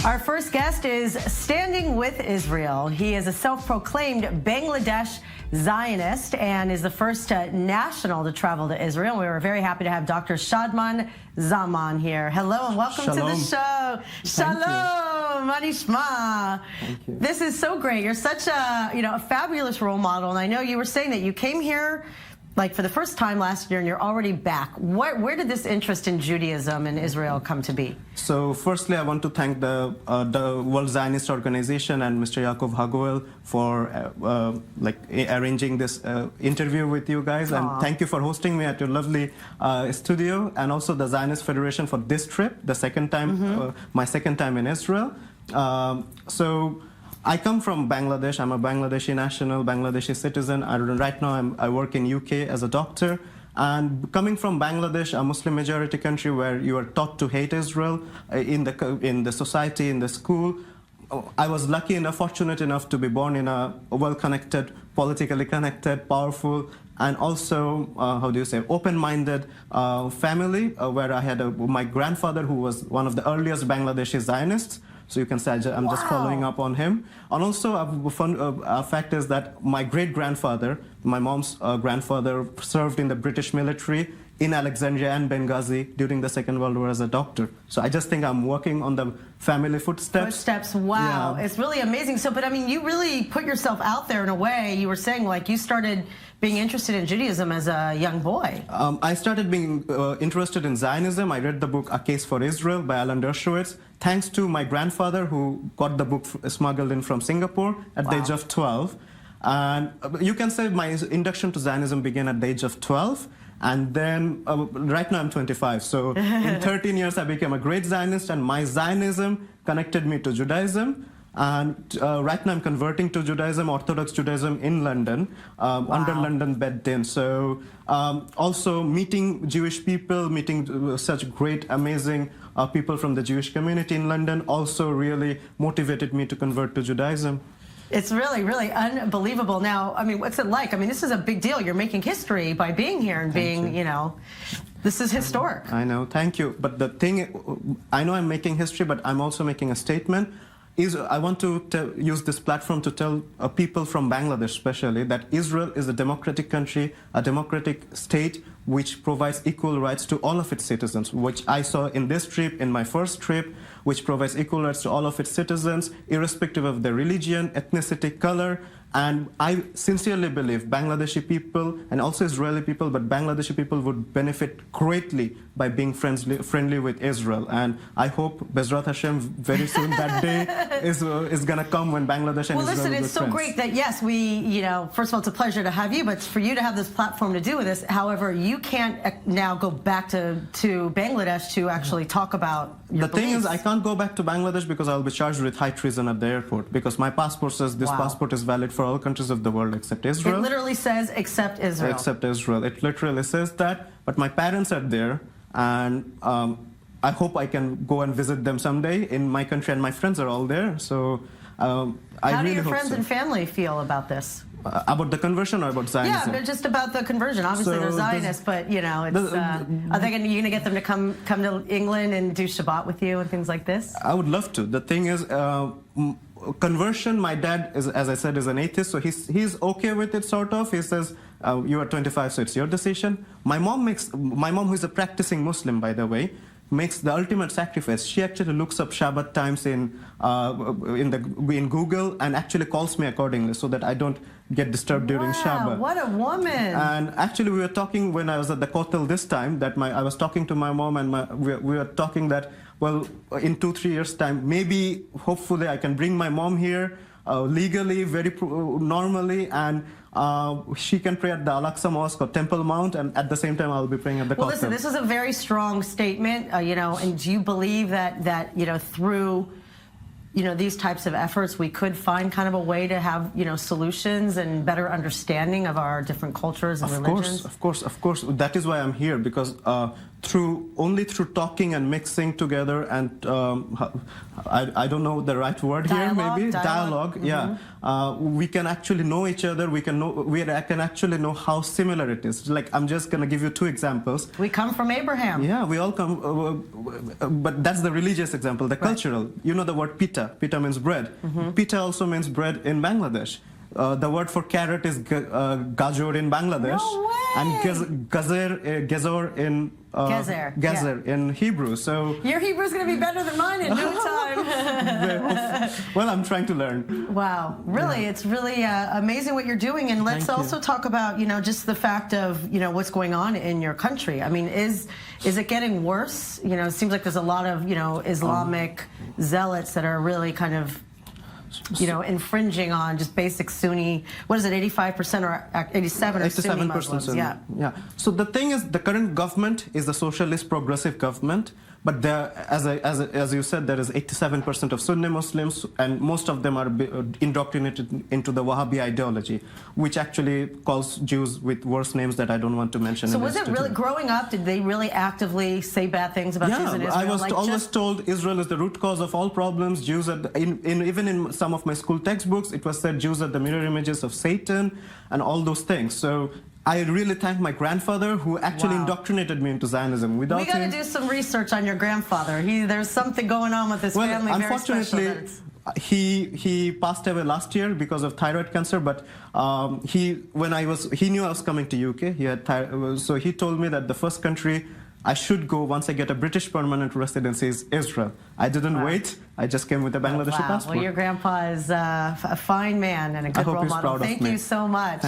Our first guest is standing with Israel. He is a self-proclaimed Bangladesh Zionist and is the first national to travel to Israel. We were very happy to have Dr. Zaman here. Hello and welcome to the show. Shalom, Manishma. This is so great. You're such a fabulous role model, and I know you were saying that you came here like for the first time last year and you're already back. Where did this interest in Judaism and Israel come to be? So firstly, I want to thank the World Zionist Organization and Mr. Yaakov Hagoel for arranging this interview with you guys. Aww. And thank you for hosting me at your lovely studio, and also the Zionist Federation for this trip, the second time, my second time in Israel. So I come from Bangladesh. I'm a Bangladeshi national, Bangladeshi citizen. Right now I work in UK as a doctor. And coming from Bangladesh, a Muslim majority country where you are taught to hate Israel in the society, in the school, I was lucky enough, fortunate enough to be born in a well-connected, politically connected, powerful, and also, open-minded family where I had my grandfather, who was one of the earliest Bangladeshi Zionists. So you can say I'm just following up on him. And also a fun fact is that my great-grandfather, my mom's grandfather, served in the British military in Alexandria and Benghazi during the Second World War as a doctor. So I just think I'm working on the family footsteps. Wow. Yeah. It's really amazing. So, but I mean, you really put yourself out there in a way. You were saying like you started being interested in Judaism as a young boy. I started being interested in Zionism. I read the book A Case for Israel by Alan Dershowitz, thanks to my grandfather, who got the book smuggled in from Singapore at the age of 12. And you can say my induction to Zionism began at the age of 12. And then, right now I'm 25, so in 13 years I became a great Zionist, and my Zionism connected me to Judaism. And right now I'm converting to Judaism, Orthodox Judaism in London, under London Beddin. So also meeting Jewish people, meeting such great, amazing people from the Jewish community in London also really motivated me to convert to Judaism. It's really, really unbelievable. Now, I mean, what's it like? I mean, this is a big deal. You're making history by being here and this is historic. I know, thank you. But the thing, I know I'm making history, but I'm also making a statement. I want to use this platform to tell people from Bangladesh especially that Israel is a democratic country, a democratic state which provides equal rights to all of its citizens, which I saw in this trip, in my first trip, which provides equal rights to all of its citizens, irrespective of their religion, ethnicity, color. And I sincerely believe Bangladeshi people and also Israeli people, but Bangladeshi people would benefit greatly by being friendly with Israel. And I hope, Bezrat Hashem, very soon that day is going to come when Bangladesh and Israel will be friends. Well, listen, it's so great that, yes, first of all, it's a pleasure to have you, but for you to have this platform to do with this. However, you can't now go back to Bangladesh to actually talk about your beliefs. The thing is, I can't go back to Bangladesh because I'll be charged with high treason at the airport, because my passport says this passport is valid for all countries of the world except Israel. It literally says except Israel. Except Israel. It literally says that. But my parents are there, and I hope I can go and visit them someday in my country, and my friends are all there. So I really hope so. How do your friends and family feel about this? About the conversion or about Zionism? Yeah, but just about the conversion. Obviously, they're Zionists, but are you going to get them to come to England and do Shabbat with you and things like this? I would love to. The thing is, conversion, my dad, as I said, is an atheist, so he's okay with it, sort of. He says, you are 25, so it's your decision. My mom, who is a practicing Muslim, by the way, makes the ultimate sacrifice. She actually looks up Shabbat times in Google and actually calls me accordingly so that I don't get disturbed during Shabbat. What a woman! And actually, we were talking when I was at the Kotel this time that I was talking to my mom, and we were talking that, well, in 2-3 years' time, maybe, hopefully, I can bring my mom here legally, very normally, and she can pray at the Al-Aqsa Mosque or Temple Mount, and at the same time, I'll be praying at the Kotel. Well, listen, this is a very strong statement, and do you believe that through these types of efforts, we could find kind of a way to have, solutions and better understanding of our different cultures and religions? Of course. That is why I'm here, because only through talking and mixing together and I don't know the right word here, maybe dialogue. Yeah, we can actually know each other. We can actually know how similar it is. Like, I'm just gonna give you two examples. We come from Abraham. Yeah, we all come, but that's the religious example. The cultural, you know the word pita. Pita means bread. Pita also means bread in Bangladesh. The word for carrot is gajor in Bangladesh, No way. and gezor in Gezer in Hebrew. So your Hebrew's going to be better than mine in no time. well, I'm trying to learn. Wow, really, it's really amazing what you're doing. And let's also talk about, you know, just the fact of, you know, what's going on in your country. I mean, is it getting worse? You know, it seems like there's a lot of, you know, Islamic zealots that are really kind of, you know, infringing on just basic Sunni. What is it, 85% or 87% are Sunni Muslims? Sunni. Yeah. So the thing is, the current government is a socialist progressive government, but there, as you said, there is 87% of Sunni Muslims, and most of them are indoctrinated into the Wahhabi ideology, which actually calls Jews with worse names that I don't want to mention. So was it really, growing up, did they really actively say bad things about Jews in Israel? I was always told Israel is the root cause of all problems. Jews are, even in some of my school textbooks, it was said Jews are the mirror images of Satan and all those things. So I really thank my grandfather who actually indoctrinated me into Zionism. Without we got to do some research on your grandfather. There's something going on with his family. Unfortunately, he passed away last year because of thyroid cancer. But he knew I was coming to UK. So he told me that the first country I should go once I get a British permanent residency is Israel. I didn't wait. I just came with a Bangladeshi passport. Well, your grandpa is a fine man and a good role model. Thank you so much.